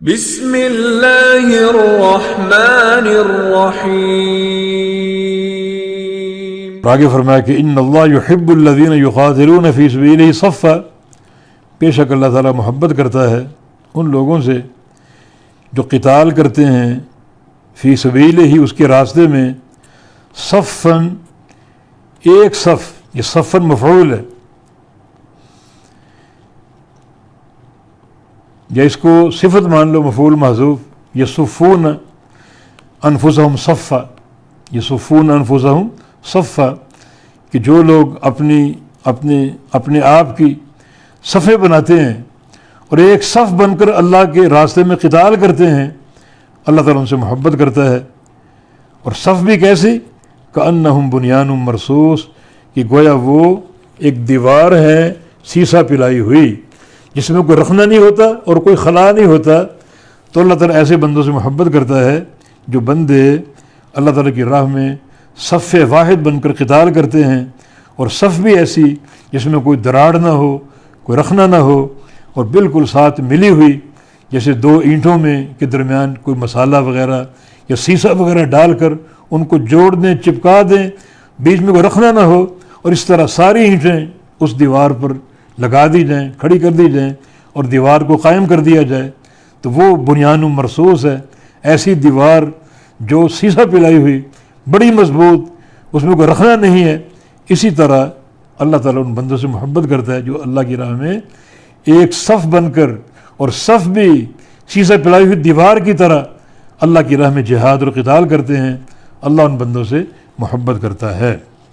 بسم اللہ الرحمن الرحیم۔ آگے فرمایا کہ ان اللہ یحب الذین یقاتلون فی سبیلہ صفا، بے شک اللہ تعالیٰ محبت کرتا ہے ان لوگوں سے جو قتال کرتے ہیں فی سبیلہ ہی، اس کے راستے میں، صفاً ایک صف، یہ صفاً مفعول ہے، یا اس کو صفت مان لو مفعول محذوف، یصفون انفسہم صفا، یصفون انفسہم صفا، کہ جو لوگ اپنے آپ کی صفیں بناتے ہیں اور ایک صف بن کر اللہ کے راستے میں قتال کرتے ہیں، اللہ تعالیٰ ان سے محبت کرتا ہے۔ اور صف بھی کیسی؟ کأنہم بنیان مرصوص، کہ گویا وہ ایک دیوار ہے سیسا پلائی ہوئی، جس میں کوئی رخنہ نہیں ہوتا اور کوئی خلا نہیں ہوتا۔ تو اللہ تعالیٰ ایسے بندوں سے محبت کرتا ہے جو بندے اللہ تعالیٰ کی راہ میں صف واحد بن کر قتال کرتے ہیں، اور صف بھی ایسی جس میں کوئی دراڑ نہ ہو، کوئی رخنہ نہ ہو، اور بالکل ساتھ ملی ہوئی، جیسے دو اینٹوں میں کے درمیان کوئی مسالہ وغیرہ یا سیسا وغیرہ ڈال کر ان کو جوڑ دیں، چپکا دیں، بیچ میں کوئی رخنہ نہ ہو، اور اس طرح ساری اینٹیں اس دیوار پر لگا دی جائیں، کھڑی کر دی جائیں، اور دیوار کو قائم کر دیا جائے، تو وہ بنیان مرصوص ہے، ایسی دیوار جو سیسا پلائی ہوئی، بڑی مضبوط، اس میں کوئی رخنہ نہیں ہے۔ اسی طرح اللہ تعالیٰ ان بندوں سے محبت کرتا ہے جو اللہ کی راہ میں ایک صف بن کر، اور صف بھی سیسا پلائی ہوئی دیوار کی طرح اللہ کی راہ میں جہاد اور قتال کرتے ہیں۔ اللہ ان بندوں سے محبت کرتا ہے۔